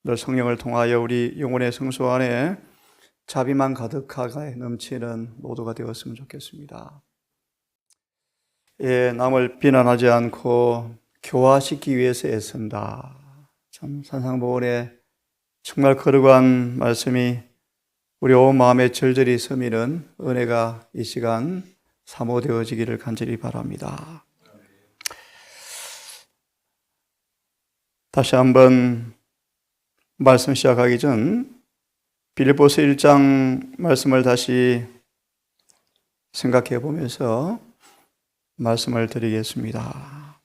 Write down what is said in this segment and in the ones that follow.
늘 성령을 통하여 우리 영혼의 성소 안에 자비만 가득하게 넘치는 모두가 되었으면 좋겠습니다. 남을 비난하지 않고 교화시키기 위해서 애쓴다. 참 산상보훈의 정말 거룩한 말씀이 우리 온 마음에 절절히 스미는 은혜가 이 시간 사모되어지기를 간절히 바랍니다. 다시 한번 말씀 시작하기 전 빌립보서 1장 말씀을 다시 생각해 보면서 말씀을 드리겠습니다.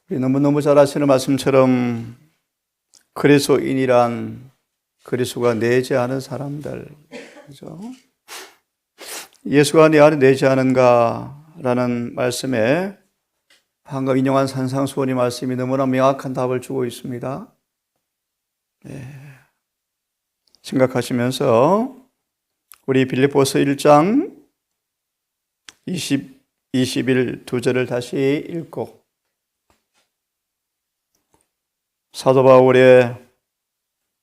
우리 너무너무 잘 아시는 말씀처럼 그리스도인이란 그리스도가 내재하는 사람들, 그죠? 예수가 내 안에 내재하는가라는 말씀에 방금 인용한 산상수훈의 말씀이 너무나 명확한 답을 주고 있습니다. 생각하시면서 우리 빌립보서 1장 21, 2절을 다시 읽고 사도 바울의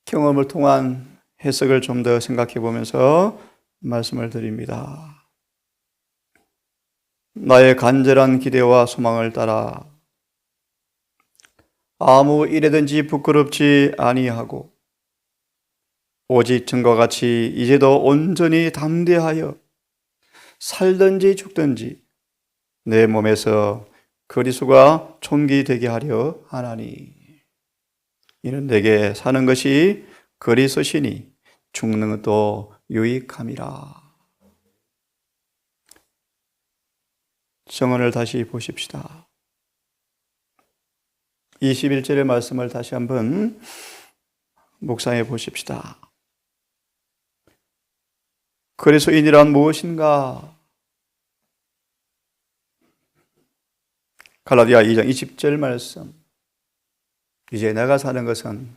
경험을 통한 해석을 좀 더 생각해 보면서 말씀을 드립니다. 나의 간절한 기대와 소망을 따라 아무 일에든지 부끄럽지 아니하고 오직 전과 같이 이제도 온전히 담대하여 살든지 죽든지 내 몸에서 그리스도가 존귀되게 하려 하나니 이는 내게 사는 것이 그리스도시니 죽는 것도 유익함이라. 정언을 다시 보십시다. 21절의 말씀을 다시 한번 묵상해 보십시다. 그리스도인이란 무엇인가? 갈라디아 2장 20절 말씀. 이제 내가 사는 것은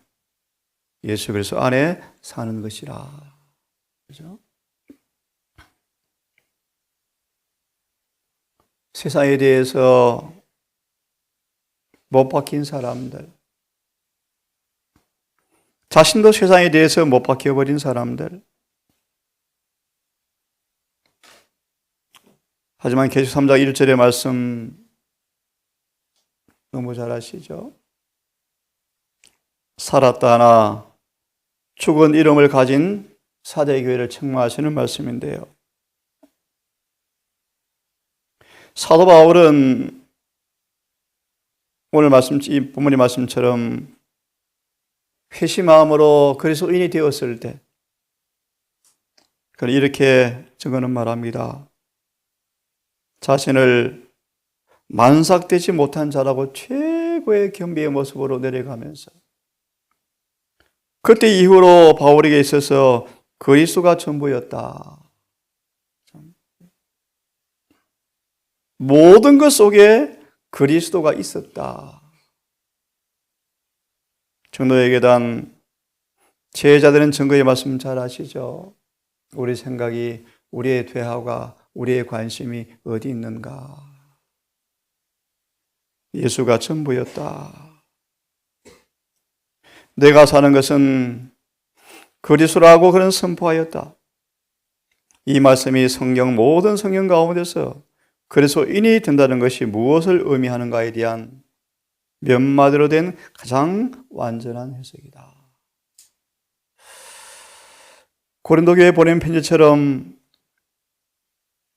예수 그리스도 안에 사는 것이라. 그죠? 세상에 대해서 못 박힌 사람들, 자신도 세상에 대해서 못 박혀버린 사람들, 하지만 계시록 3장 1절의 말씀 너무 잘 아시죠? 살았다 하나 죽은 이름을 가진 사대교회를 책망하시는 말씀인데요. 사도 바울은 오늘 말씀, 이 본문의 말씀처럼 회심마음으로 그리스도인이 되었을 때 이렇게 적어는 말합니다. 자신을 만삭되지 못한 자라고 최고의 겸비의 모습으로 내려가면서 그때 이후로 바울에게 있어서 그리스도가 전부였다. 모든 것 속에 그리스도가 있었다. 전도예계단 제자들은 증거의 말씀 잘 아시죠? 우리 생각이, 우리의 대화가, 우리의 관심이 어디 있는가? 예수가 전부였다. 내가 사는 것은 그리스도라고 그런 선포하였다. 이 말씀이 모든 성경 가운데서 그리스도인이 된다는 것이 무엇을 의미하는가에 대한 몇 마디로 된 가장 완전한 해석이다. 고린도 교회에 보낸 편지처럼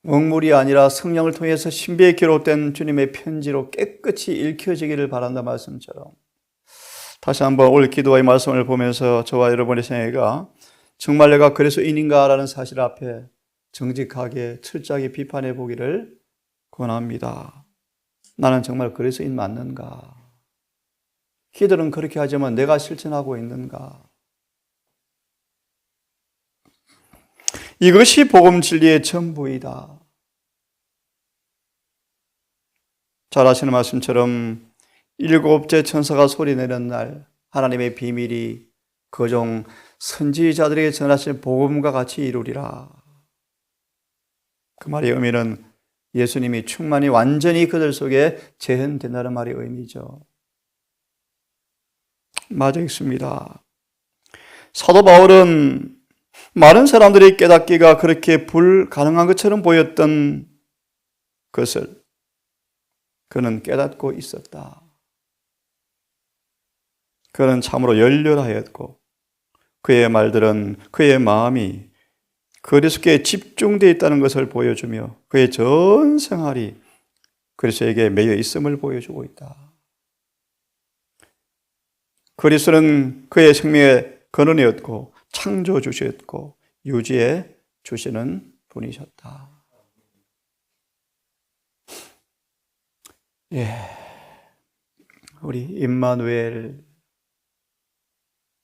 먹물이 아니라 성령을 통해서 신비에 기록된 주님의 편지로 깨끗이 읽혀지기를 바란다 말씀처럼 다시 한번 오늘 기도의 말씀을 보면서 저와 여러분의 생애가 정말 내가 그리스도인인가 라는 사실 앞에 정직하게 철저하게 비판해 보기를 권합니다. 나는 정말 그리스도인 맞는가? 기도는 그렇게 하지만 내가 실천하고 있는가? 이것이 복음 진리의 전부이다. 잘 아시는 말씀처럼 7째 천사가 소리내는 날 하나님의 비밀이 그종 선지자들에게 전하신 복음과 같이 이루리라. 그 말의 의미는 예수님이 충만히 완전히 그들 속에 재현된다는 말의 의미죠. 맞아 있습니다. 사도 바울은 많은 사람들이 깨닫기가 그렇게 불가능한 것처럼 보였던 것을 그는 깨닫고 있었다. 그는 참으로 열렬하였고 그의 말들은 그의 마음이 그리스도께 집중되어 있다는 것을 보여주며 그의 전 생활이 그리스도에게 매여 있음을 보여주고 있다. 그리스도는 그의 생명의 근원이었고 창조주셨고 유지해 주시는 분이셨다. 우리 임마누엘,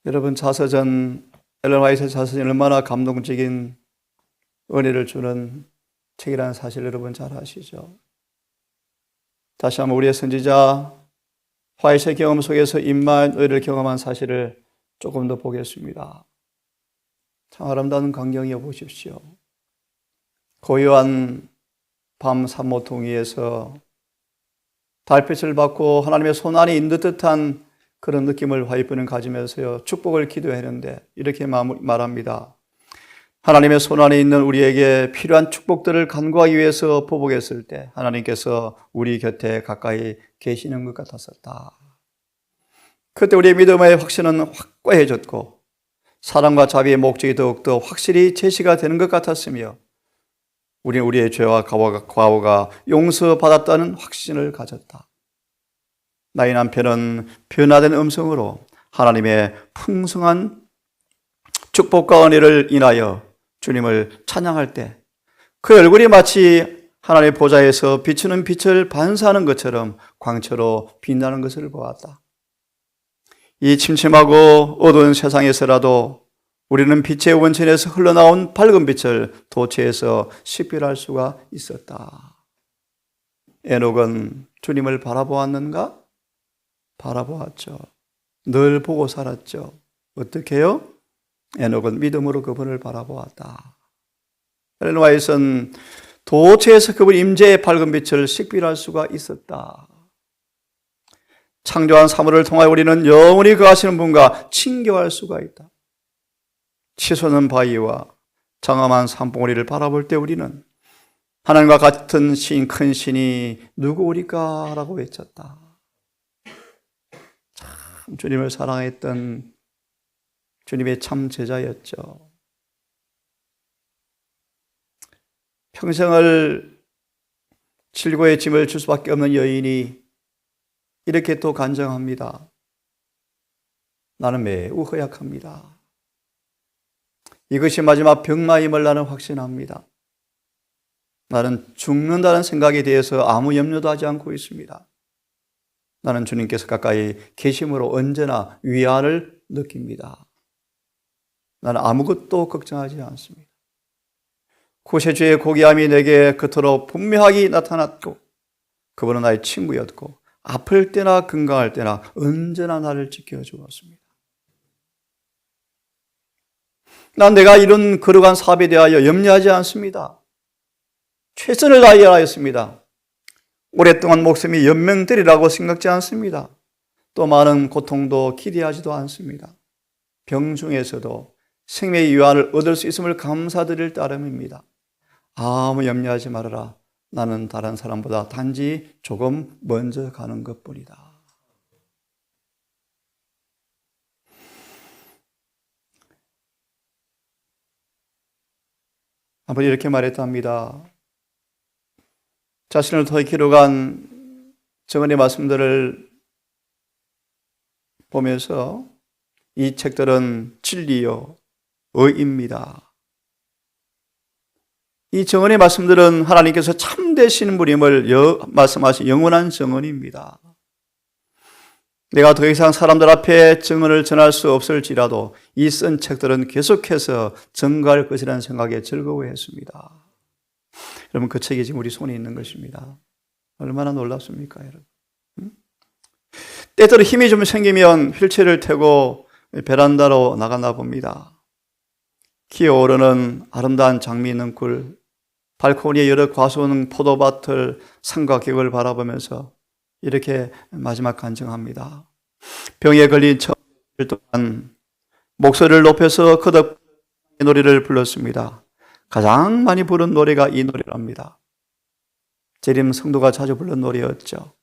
여러분 자서전, 엘런 화이트 자서전 얼마나 감동적인 은혜를 주는 책이라는 사실 여러분 잘 아시죠? 다시 한번 우리의 선지자 화이트의 경험 속에서 임마누엘을 경험한 사실을 조금 더 보겠습니다. 참 아름다운 광경이여 보십시오. 고요한 밤 산모통 위에서 달빛을 받고 하나님의 손안에 있는 듯한 그런 느낌을 화이트는 가지면서요 축복을 기도했는데 이렇게 말합니다. 하나님의 손안에 있는 우리에게 필요한 축복들을 간구하기 위해서 보복했을 때 하나님께서 우리 곁에 가까이 계시는 것 같았었다. 그때 우리의 믿음의 확신은 확고해졌고 사랑과 자비의 목적이 더욱더 확실히 제시가 되는 것 같았으며 우리는 우리의 죄와 과오가 용서받았다는 확신을 가졌다. 나의 남편은 변화된 음성으로 하나님의 풍성한 축복과 은혜를 인하여 주님을 찬양할 때 그 얼굴이 마치 하나님의 보좌에서 비추는 빛을 반사하는 것처럼 광채로 빛나는 것을 보았다. 이 침침하고 어두운 세상에서라도 우리는 빛의 원천에서 흘러나온 밝은 빛을 도처에서 식별할 수가 있었다. 에녹은 주님을 바라보았는가? 바라보았죠. 늘 보고 살았죠. 어떻게 해요? 에녹은 믿음으로 그분을 바라보았다. 엘런 화이트는 도처에서 그분 임재의 밝은 빛을 식별할 수가 있었다. 창조한 사물을 통하여 우리는 영원히 거하시는 분과 친교할 수가 있다. 치솟는 바위와 장엄한 산봉우리를 바라볼 때 우리는 하나님과 같은 신, 큰 신이 누구오리까? 라고 외쳤다. 참 주님을 사랑했던 주님의 참 제자였죠. 평생을 질고의 짐을 줄 수밖에 없는 여인이 이렇게 또 간증합니다. 나는 매우 허약합니다. 이것이 마지막 병마임을 나는 확신합니다. 나는 죽는다는 생각에 대해서 아무 염려도 하지 않고 있습니다. 나는 주님께서 가까이 계심으로 언제나 위안을 느낍니다. 나는 아무것도 걱정하지 않습니다. 구세주의 고귀함이 내게 그토록 분명하게 나타났고 그분은 나의 친구였고 아플 때나 건강할 때나 언제나 나를 지켜주었습니다. 난 내가 이룬 거룩한 사업에 대하여 염려하지 않습니다. 최선을 다하였습니다. 오랫동안 목숨이 연명되리라고 생각지 않습니다. 또 많은 고통도 기대하지도 않습니다. 병 중에서도 생명의 유한을 얻을 수 있음을 감사드릴 따름입니다. 아무 염려하지 말아라. 나는 다른 사람보다 단지 조금 먼저 가는 것뿐이다. 한번 이렇게 말했답니다. 자신을 통해 기록한 정언의 말씀들을 보면서 이 책들은 진리요 의입니다. 이 정언의 말씀들은 하나님께서 참되신 분임을 말씀하신 영원한 정언입니다. 내가 더 이상 사람들 앞에 정언을 전할 수 없을지라도 이 쓴 책들은 계속해서 증거할 것이라는 생각에 즐거워했습니다. 여러분 그 책이 지금 우리 손에 있는 것입니다. 얼마나 놀랍습니까 여러분? 때때로 힘이 좀 생기면 휠체어를 타고 베란다로 나가나 봅니다. 기어오르는 아름다운 장미 있는 굴, 발코니에 여러 과수원 포도밭을 산과 객을 바라보면서 이렇게 마지막 간증합니다. 병에 걸린 동안 목소리를 높여서 거듭 노래를 불렀습니다. 가장 많이 부른 노래가 이 노래랍니다. 재림 성도가 자주 부른 노래였죠.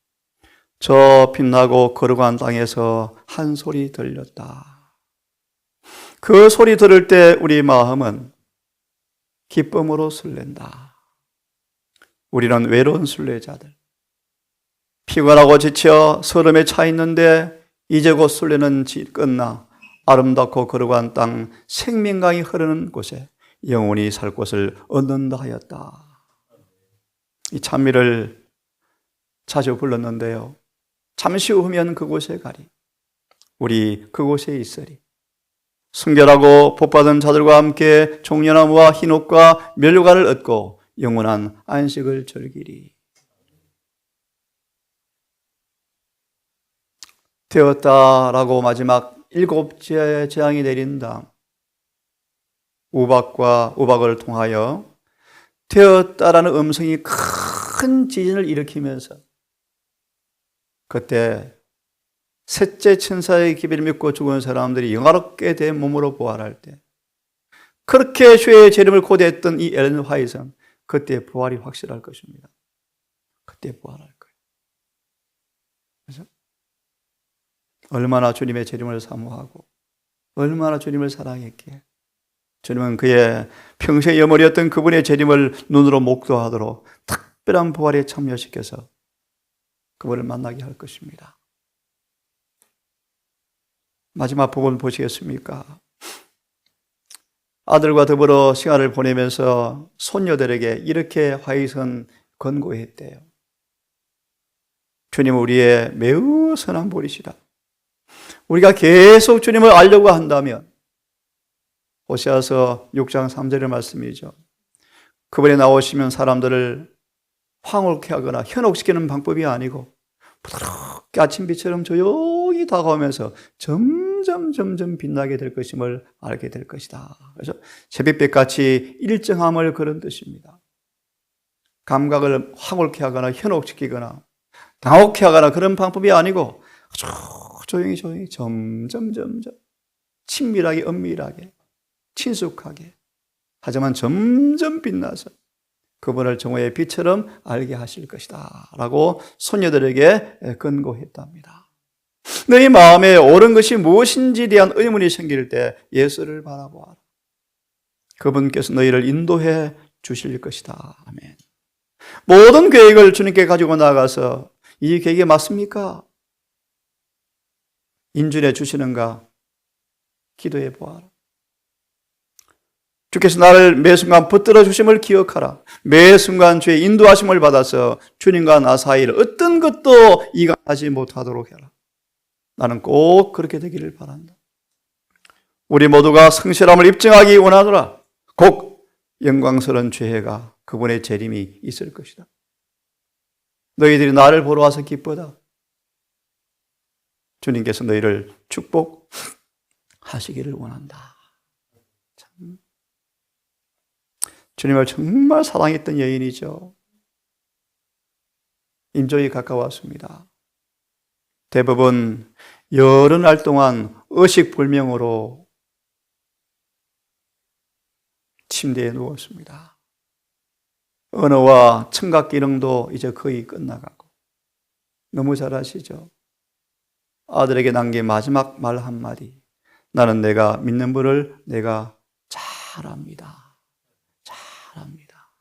저 빛나고 거룩한 땅에서 한 소리 들렸다. 그 소리 들을 때 우리 마음은 기쁨으로 설렌다. 우리는 외로운 순례자들, 피곤하고 지쳐 서름에 차 있는데 이제 곧 순례는 끝나 아름답고 거룩한 땅 생명강이 흐르는 곳에 영원히 살 곳을 얻는다 하였다. 이 찬미를 자주 불렀는데요. 잠시 후면 그곳에 가리. 우리 그곳에 있으리. 순결하고 복받은 자들과 함께 종려나무와 흰옷과 멸류관을 얻고 영원한 안식을 즐기리. 되었다라고 마지막 7째 재앙이 내린 다음 우박을 통하여 되었다라는 음성이 큰 지진을 일으키면서 그때 셋째 천사의 기별을 믿고 죽은 사람들이 영화롭게 된 몸으로 부활할 때 그렇게 주의 재림을 고대했던 이 엘렌 화이트는 그때 부활이 확실할 것입니다. 그때 부활할 거예요. 그래서 얼마나 주님의 재림을 사모하고 얼마나 주님을 사랑했기에 주님은 그의 평생의 염원이었던 그분의 재림을 눈으로 목도하도록 특별한 부활에 참여시켜서 그분을 만나게 할 것입니다. 마지막 부분 보시겠습니까? 아들과 더불어 시간을 보내면서 손녀들에게 이렇게 화이선 권고했대요. 주님은 우리의 매우 선한 분이시다. 우리가 계속 주님을 알려고 한다면 호세아서 6장 3절의 말씀이죠. 그분이 나오시면 사람들을 황홀케 하거나 현혹시키는 방법이 아니고 부드럽게 아침비처럼 조용히 다가오면서 점점 빛나게 될 것임을 알게 될 것이다. 그래서 새벽빛같이 일정함을 그런 뜻입니다. 감각을 황홀케 하거나 현혹시키거나 당혹케 하거나 그런 방법이 아니고 조용히 점점 친밀하게 은밀하게 친숙하게 하지만 점점 빛나서 그분을 정오의 빛처럼 알게 하실 것이다 라고 손녀들에게 권고했답니다. 너희 마음에 옳은 것이 무엇인지에 대한 의문이 생길 때 예수를 바라보아라. 그분께서 너희를 인도해 주실 것이다. 아멘. 모든 계획을 주님께 가지고 나가서 이 계획이 맞습니까? 인준해 주시는가? 기도해 보아라. 주께서 나를 매 순간 붙들어 주심을 기억하라. 매 순간 주의 인도하심을 받아서 주님과 나 사이를 어떤 것도 이간하지 못하도록 해라. 나는 꼭 그렇게 되기를 바란다. 우리 모두가 성실함을 입증하기 원하노라. 곧 영광스러운 죄가 그분의 재림이 있을 것이다. 너희들이 나를 보러 와서 기쁘다. 주님께서 너희를 축복하시기를 원한다. 참. 주님을 정말 사랑했던 여인이죠. 임종이 가까웠습니다. 대부분 여러 날 동안 의식불명으로 침대에 누웠습니다. 언어와 청각 기능도 이제 거의 끝나가고 너무 잘 아시죠? 아들에게 남긴 마지막 말 한마디. 나는 내가 믿는 분을 내가 잘 압니다. 잘 압니다.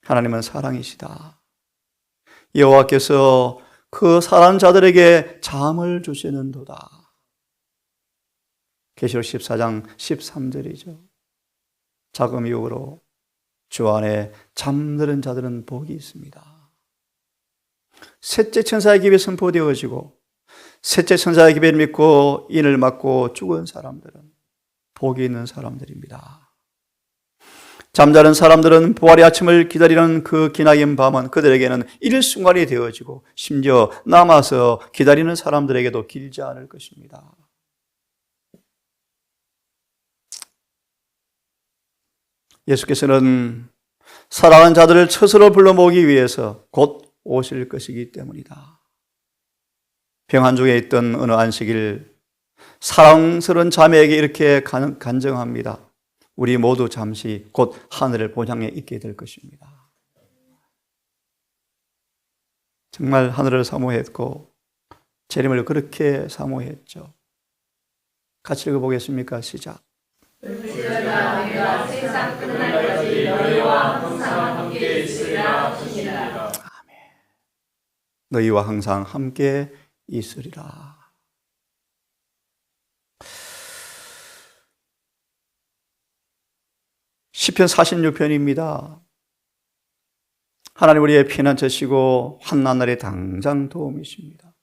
하나님은 사랑이시다. 여호와께서 그 사랑하는 자들에게 잠을 주시는도다. 계시록 14장 13절이죠. 자금 이후로 주 안에 잠드는 자들은 복이 있습니다. 셋째 천사의 기별이 선포되어지고 셋째 천사의 기별을 믿고 인을 맞고 죽은 사람들은 복이 있는 사람들입니다. 잠자는 사람들은 부활의 아침을 기다리는 그 기나긴 밤은 그들에게는 일순간이 되어지고 심지어 남아서 기다리는 사람들에게도 길지 않을 것입니다. 예수께서는 사랑하는 자들을 스스로 불러 모으기 위해서 곧 오실 것이기 때문이다. 병환 중에 있던 어느 안식일 사랑스러운 자매에게 이렇게 간증합니다. 우리 모두 잠시 곧 하늘을 본향에 있게 될 것입니다. 정말 하늘을 사모했고 재림을 그렇게 사모했죠. 같이 읽어보겠습니까? 시작. 세상 끝날까지 너희와 항상 함께 있으리라 하시니라. 아멘. 너희와 항상 함께 있으리라. 시편 46편입니다. 하나님 우리의 피난처시고 환난날에 당장 도움이십니다.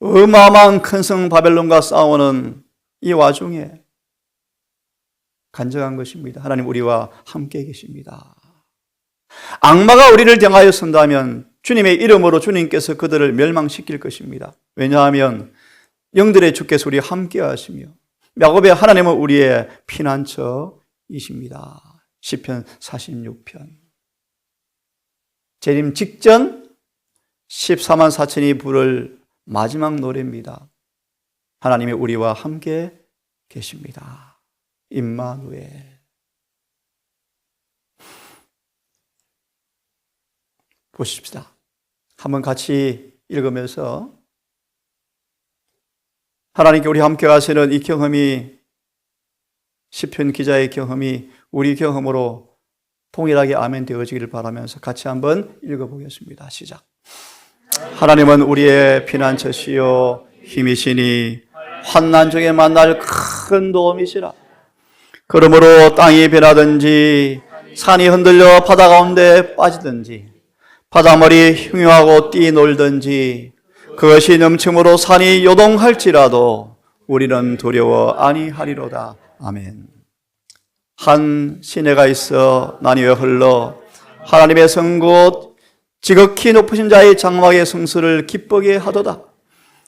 어마어마한 큰 성 바벨론과 싸우는 이 와중에 간증한 것입니다. 하나님 우리와 함께 계십니다. 악마가 우리를 향하여 선다면 주님의 이름으로 주님께서 그들을 멸망시킬 것입니다. 왜냐하면 영들의 주께서 우리와 함께 하시며 야곱의 하나님은 우리의 피난처이십니다. 시편 46편. 재림 직전 14만 4천이 부를 마지막 노래입니다. 하나님이 우리와 함께 계십니다. 임마누엘. 보십시다. 한번 같이 읽으면서 하나님께 우리 함께 하시는 이 경험이, 시편 기자의 경험이 우리 경험으로 동일하게 아멘 되어지기를 바라면서 같이 한번 읽어보겠습니다. 시작. 하나님은 우리의 피난처시요 힘이시니 환난 중에 만날 큰 도움이시라. 그러므로 땅이 변하든지 산이 흔들려 바다 가운데 빠지든지 바닷물이 흉흉하고 뛰놀든지 그것이 넘침으로 산이 요동할지라도 우리는 두려워 아니하리로다. 아멘. 한 시내가 있어 나뉘어 흘러 하나님의 성 곧 지극히 높으신 자의 장막의 성수를 기쁘게 하도다.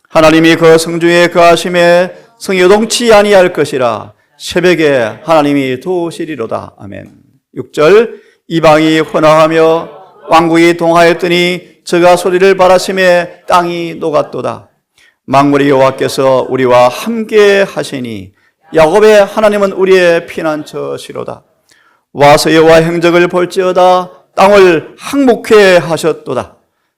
하나님이 그 성중에 거하심에 성이 요동치 아니할 것이라. 새벽에 하나님이 도우시리로다. 아멘. 6절. 이방이 혼화하며 왕국이 동하였더니 저가 소리를 바라심에 땅이 녹았도다. 만물의 여호와께서 우리와 함께 하시니 야곱의 하나님은 우리의 피난처시로다. 와서 여호와 행적을 볼지어다. 땅을 항목해 하셨도다.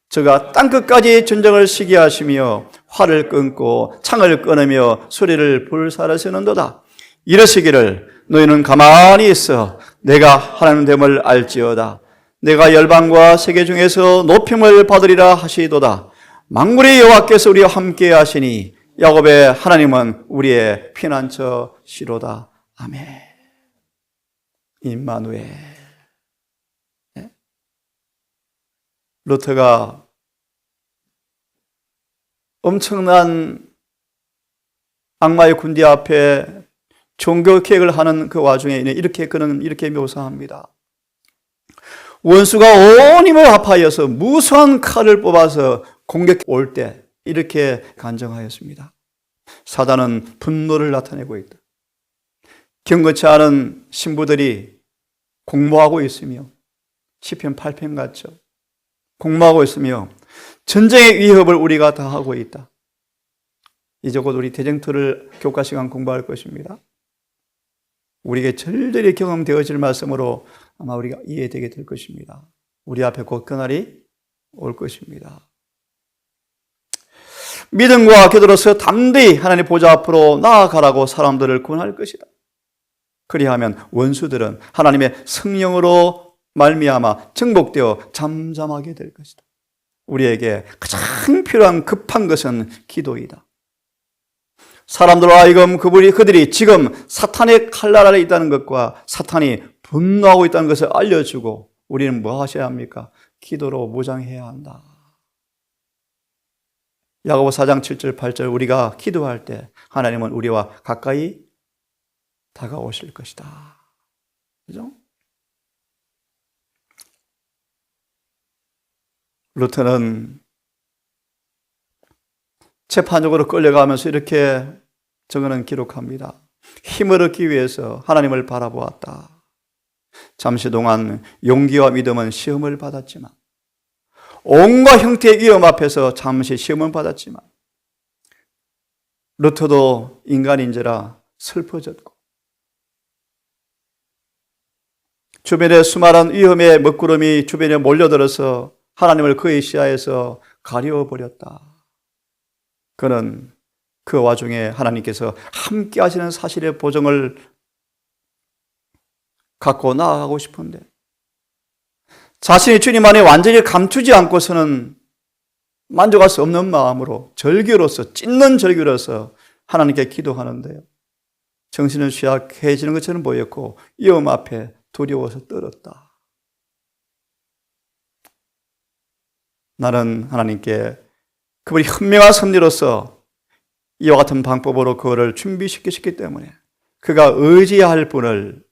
저가 땅끝까지 전쟁을 시게 하시며 활을 끊고 창을 끊으며 소리를 불사르시는도다. 이러시기를 너희는 가만히 있어 내가 하나님 됨을 알지어다. 내가 열방과 세계 중에서 높임을 받으리라 하시도다. 만군의 여호와께서 우리와 함께 하시니 야곱의 하나님은 우리의 피난처시로다. 아멘. 임마누엘. 네? 루터가 엄청난 악마의 군대 앞에 종교 개혁을 하는 그 와중에 그는 이렇게 묘사합니다. 원수가 온 힘을 합하여서 무수한 칼을 뽑아서 공격해 올 때 이렇게 간증하였습니다. 사단은 분노를 나타내고 있다. 경건치 않은 신부들이 공모하고 있으며 시편 8편 같죠. 공모하고 있으며 전쟁의 위협을 우리가 다 하고 있다. 이제 곧 우리 대쟁터를 교과 시간 공부할 것입니다. 우리에게 절절히 경험되어질 말씀으로 아마 우리가 이해되게 될 것입니다. 우리 앞에 곧 그날이 올 것입니다. 믿음과 기도로서 담대히 하나님 보좌 앞으로 나아가라고 사람들을 권할 것이다. 그리하면 원수들은 하나님의 성령으로 말미암아 정복되어 잠잠하게 될 것이다. 우리에게 가장 필요한 급한 것은 기도이다. 사람들로 하여금 그들이 지금 사탄의 칼날 아래 있다는 것과 사탄이 분노하고 있다는 것을 알려주고 우리는 뭐 하셔야 합니까? 기도로 무장해야 한다. 야고보 4장 7절 8절 우리가 기도할 때 하나님은 우리와 가까이 다가오실 것이다. 그죠? 루터는 재판적으로 끌려가면서 이렇게 저거는 기록합니다. 힘을 얻기 위해서 하나님을 바라보았다. 잠시 동안 용기와 믿음은 시험을 받았지만 온갖 형태의 위험 앞에서 잠시 시험을 받았지만 루터도 인간인지라 슬퍼졌고 주변에 수많은 위험의 먹구름이 주변에 몰려들어서 하나님을 그의 시야에서 가려버렸다. 그는 그 와중에 하나님께서 함께 하시는 사실의 보증을 갖고 나아가고 싶은데 자신이 주님 안에 완전히 감추지 않고서는 만족할 수 없는 마음으로 절규로서 찢는 절규로서 하나님께 기도하는데요. 정신은 쇠약해지는 것처럼 보였고 위험 앞에 두려워서 떨었다. 나는 하나님께 그분이 현명한 섭리로서 이와 같은 방법으로 그거를 준비시키셨기 때문에 그가 의지해야 할 분을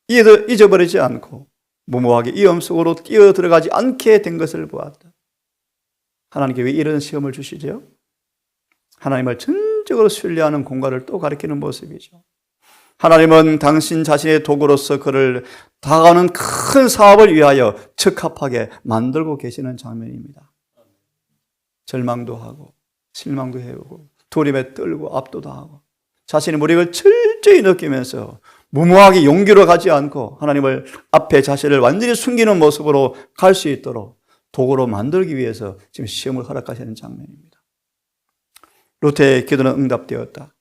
잊어버리지 않고 무모하게 위험 속으로 뛰어들어가지 않게 된 것을 보았다. 하나님께 왜 이런 시험을 주시죠? 하나님을 전적으로 신뢰하는 공간을 또 가리키는 모습이죠. 하나님은 당신 자신의 도구로서 그를 다가오는 큰 사업을 위하여 적합하게 만들고 계시는 장면입니다. 절망도 하고 실망도 해오고 두려움에 떨고 압도도 하고 자신의 무력을 철저히 느끼면서 무모하게 용기로 가지 않고 하나님을 앞에 자신을 완전히 숨기는 모습으로 갈 수 있도록 도구로 만들기 위해서 지금 시험을 허락하시는 장면입니다. 루터의 기도는 응답되었다.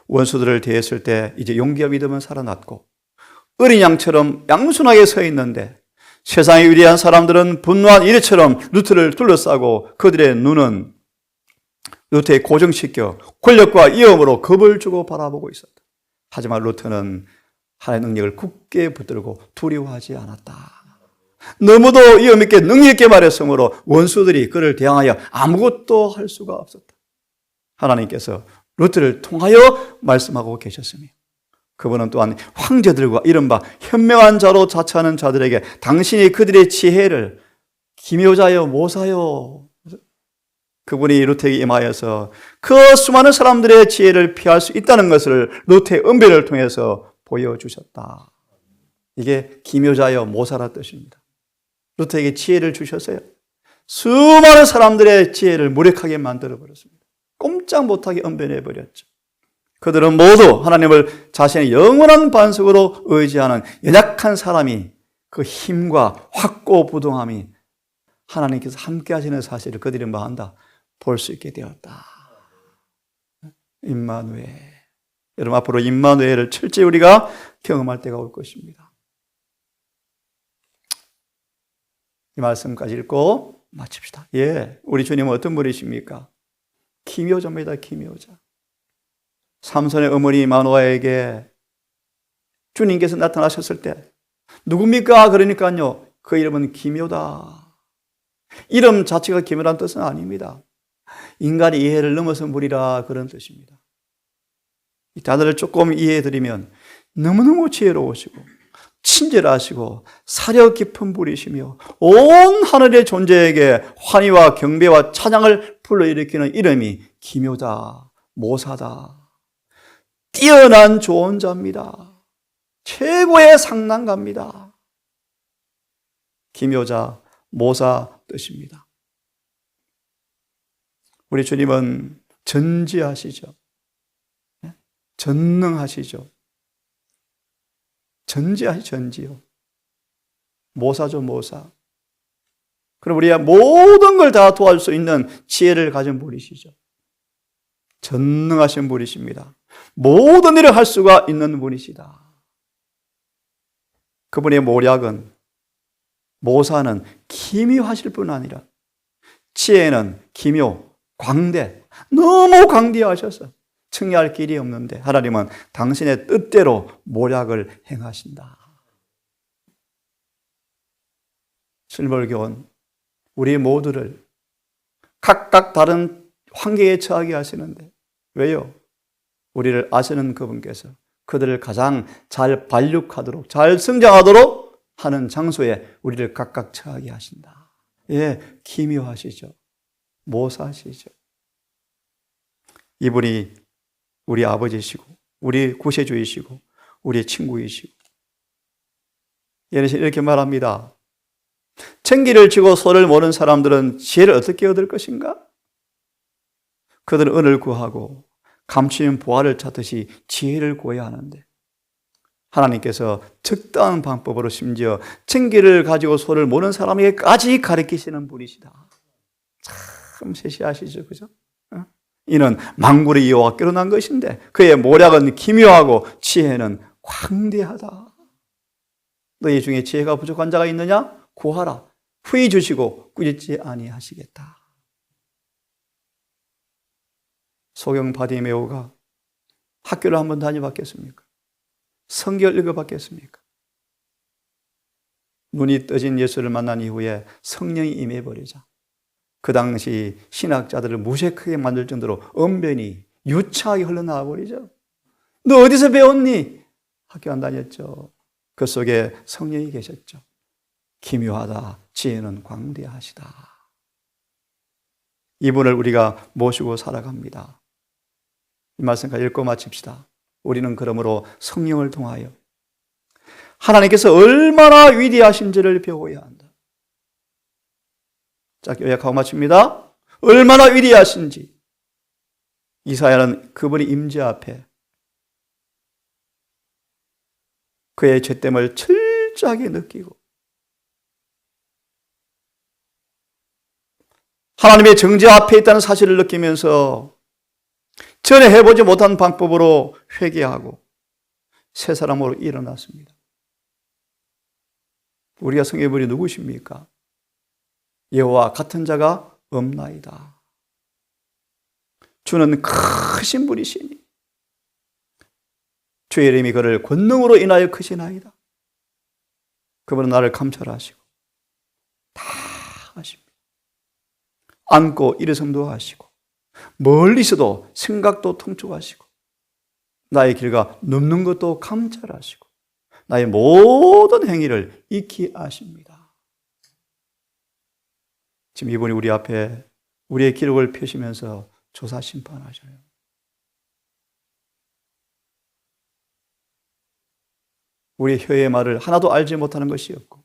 원수들을 대했을 때 이제 용기와 믿음은 살아났고 어린 양처럼 양순하게 서 있는데 세상의 위대한 사람들은 분노한 이리처럼 루터를 둘러싸고 그들의 눈은 루터에 고정시켜 권력과 위험으로 겁을 주고 바라보고 있었다. 하지만 루터는 하나님의 능력을 굳게 붙들고 두려워하지 않았다. 너무도 위험 있게 능력 있게 말했으므로 원수들이 그를 대항하여 아무것도 할 수가 없었다. 하나님께서 루터를 통하여 말씀하고 계셨으며 그분은 또한 황제들과 이른바 현명한 자로 자처하는 자들에게 당신이 그들의 지혜를 기묘자여 모사여 그분이 루터에게 임하여서 그 수많은 사람들의 지혜를 피할 수 있다는 것을 루터의 은배를 통해서 보여주셨다. 이게 기묘자여 모사라 뜻입니다. 루터에게 지혜를 주셨어요. 수많은 사람들의 지혜를 무력하게 만들어버렸습니다. 꼼짝 못하게 은변해버렸죠. 그들은 모두 하나님을 자신의 영원한 반석으로 의지하는 연약한 사람이 그 힘과 확고부동함이 하나님께서 함께 하시는 사실을 그들이 뭐한다? 볼 수 있게 되었다. 임마누엘. 여러분 앞으로 임마누엘을 철저히 우리가 경험할 때가 올 것입니다. 이 말씀까지 읽고 마칩시다. 예, 우리 주님은 어떤 분이십니까? 기묘자입니다. 기묘자. 삼손의 어머니 마노아에게 주님께서 나타나셨을 때 누굽니까? 그러니까요. 그 이름은 기묘다. 이름 자체가 기묘란 뜻은 아닙니다. 인간의 이해를 넘어선 분이라 그런 뜻입니다. 이 단어를 조금 이해해드리면 너무너무 지혜로우시고 친절하시고 사려 깊은 분이시며 온 하늘의 존재에게 환희와 경배와 찬양을 불러일으키는 이름이 기묘다, 모사다. 뛰어난 조언자입니다. 최고의 상난가입니다. 기묘자, 모사 뜻입니다. 우리 주님은 전지하시죠. 전능하시죠. 전지요. 모사죠, 모사. 그럼 우리가 모든 걸 다 도와줄 수 있는 지혜를 가진 분이시죠. 전능하신 분이십니다. 모든 일을 할 수가 있는 분이시다. 그분의 모략은, 모사는 기묘하실 뿐 아니라 지혜는 기묘, 광대, 너무 광대하셔서 청해할 길이 없는데 하나님은 당신의 뜻대로 모략을 행하신다. 실물교원 우리 모두를 각각 다른 환경에 처하게 하시는데 왜요? 우리를 아시는 그분께서 그들을 가장 잘 발육하도록 잘 성장하도록 하는 장소에 우리를 각각 처하게 하신다. 예, 기묘하시죠. 모사시죠. 이분이 우리 아버지시고 우리 구세주이시고 우리의 친구이시고 이렇게 말합니다. 챙기를 지고 소를 모는 사람들은 지혜를 어떻게 얻을 것인가? 그들은 은을 구하고 감추인 보화를 찾듯이 지혜를 구해야 하는데, 하나님께서 적당한 방법으로 심지어 챙기를 가지고 소를 모는 사람에게까지 가르치시는 분이시다. 참 세시하시죠, 그죠? 이는 만군의 여호와께로 난 것인데 그의 모략은 기묘하고 지혜는 광대하다. 너희 중에 지혜가 부족한 자가 있느냐? 구하라. 후히 주시고 꾸짖지 아니하시겠다. 소경 바디메오가 학교를 한번 다녀봤겠습니까? 성경을 읽어봤겠습니까? 눈이 떠진 예수를 만난 이후에 성령이 임해버리자 그 당시 신학자들을 무색하게 만들 정도로 언변이 유창하게 흘러나와 버리죠. 너 어디서 배웠니? 학교 안 다녔죠. 그 속에 성령이 계셨죠. 기묘하다. 지혜는 광대하시다. 이분을 우리가 모시고 살아갑니다. 이 말씀까지 읽고 마칩시다. 우리는 그러므로 성령을 통하여 하나님께서 얼마나 위대하신지를 배워야 한다. 자, 요약하고 마칩니다. 얼마나 위대하신지. 이사야는 그분의 임재 앞에 그의 죄됨을 철저하게 느끼고 하나님의 정죄 앞에 있다는 사실을 느끼면서 전에 해보지 못한 방법으로 회개하고 새 사람으로 일어났습니다. 우리가 성경에 보니 누구십니까? 여호와 같은 자가 없나이다. 주는 크신 분이시니 주의 이름이 그를 권능으로 인하여 크시나이다. 그분은 나를 감찰하시고 다 하십니다. 안고 일어섬도 하시고 멀리서도 생각도 통촉하시고 나의 길과 넘는 것도 감찰하시고 나의 모든 행위를 익히 아십니다. 지금 이분이 우리 앞에 우리의 기록을 펴시면서 조사 심판하셔요. 우리의 혀의 말을 하나도 알지 못하는 것이 없고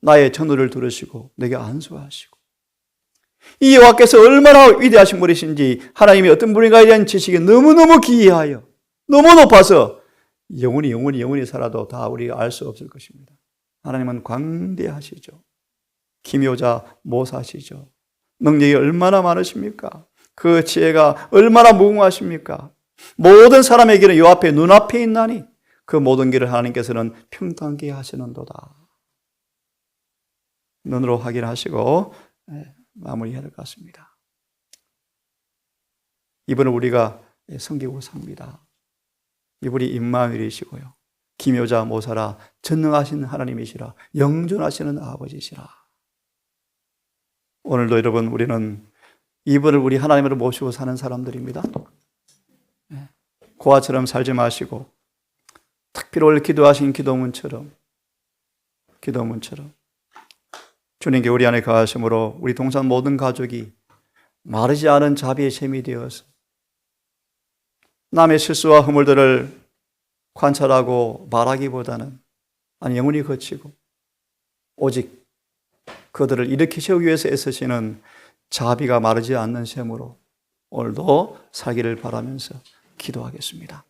나의 전우를 들으시고 내게 안수하시고 이 여호와께서 얼마나 위대하신 분이신지 하나님이 어떤 분인가에 대한 지식이 너무너무 기이하여 너무 높아서 영원히 살아도 다 우리가 알 수 없을 것입니다. 하나님은 광대하시죠. 기묘자 모사시죠. 능력이 얼마나 많으십니까? 그 지혜가 얼마나 무궁하십니까? 모든 사람에게는 요 앞에 눈앞에 있나니 그 모든 길을 하나님께서는 평탄케 하시는도다. 눈으로 확인하시고 마무리해야 될 것 같습니다. 이분은 우리가 섬기고 삽니다. 이분이 임마누엘이시고요. 기묘자 모사라 전능하신 하나님이시라 영존하시는 아버지시라. 오늘도 여러분 우리는 이분을 우리 하나님으로 모시고 사는 사람들입니다. 고아처럼 살지 마시고 특별히 오늘 기도하신 기도문처럼 주님께 우리 안에 거하심으로 우리 동산 모든 가족이 마르지 않은 자비의 샘이 되어서 남의 실수와 허물들을 관찰하고 말하기보다는 영원히 거치고 오직 그들을 일으켜 세우기 위해서 애쓰시는 자비가 마르지 않는 샘으로 오늘도 살기를 바라면서 기도하겠습니다.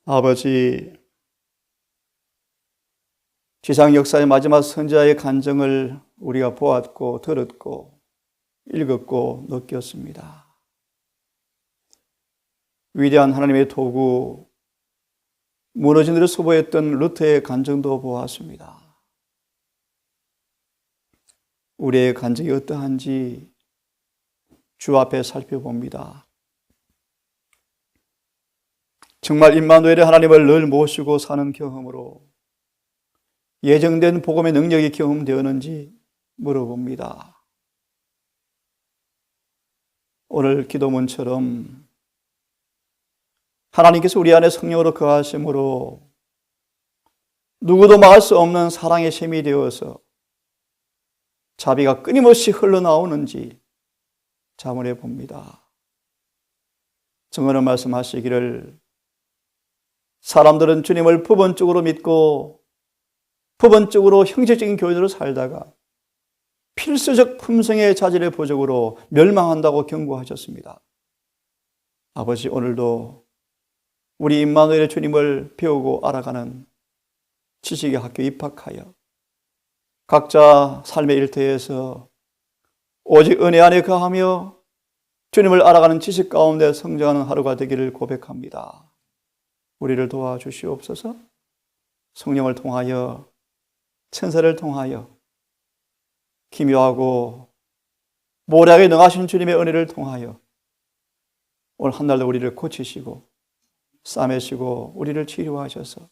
아버지, 지상 역사의 마지막 선지자의 간증을 우리가 보았고 들었고 읽었고 느꼈습니다. 위대한 하나님의 도구, 무너진 일을 소보했던 루터의 간증도 보았습니다. 우리의 간증이 어떠한지 주 앞에 살펴봅니다. 정말 임마누엘의 하나님을 늘 모시고 사는 경험으로 예정된 복음의 능력이 경험되었는지 물어봅니다. 오늘 기도문처럼 하나님께서 우리 안에 성령으로 거하심으로 누구도 막을 수 없는 사랑의 샘이 되어서 자비가 끊임없이 흘러나오는지 자문해 봅니다. 증언을 말씀하시기를 사람들은 주님을 부분적으로 믿고 부분적으로 형식적인 교회로 살다가 필수적 품성의 자질의 부족으로 멸망한다고 경고하셨습니다. 아버지, 오늘도 우리 임마누엘의 주님을 배우고 알아가는 지식의 학교 입학하여 각자 삶의 일터에서 오직 은혜 안에 거하며 주님을 알아가는 지식 가운데 성장하는 하루가 되기를 고백합니다. 우리를 도와주시옵소서. 성령을 통하여, 천사를 통하여, 기묘하고 모략에 능하신 주님의 은혜를 통하여 오늘 한 날도 우리를 고치시고 싸매시고 우리를 치료하셔서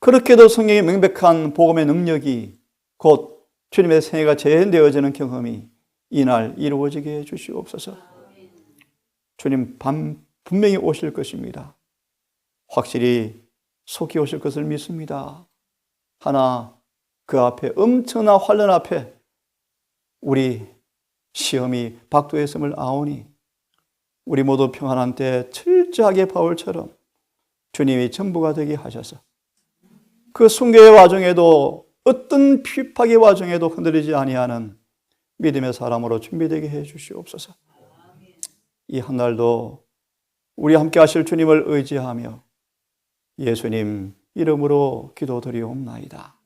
그렇게도 성령의 명백한 복음의 능력이 곧 주님의 생애가 재현되어지는 경험이 이날 이루어지게 해주시옵소서. 주님 분명히 오실 것입니다. 확실히 속히 오실 것을 믿습니다. 하나 그 앞에 엄청난 환란 앞에 우리 시험이 박도했음을 아오니 우리 모두 평안한 때 철저하게 바울처럼 주님이 전부가 되게 하셔서 그 순교의 와중에도 어떤 핍박의 와중에도 흔들리지 아니하는 믿음의 사람으로 준비되게 해 주시옵소서. 이 한 날도 우리 함께 하실 주님을 의지하며 예수님 이름으로 기도드리옵나이다.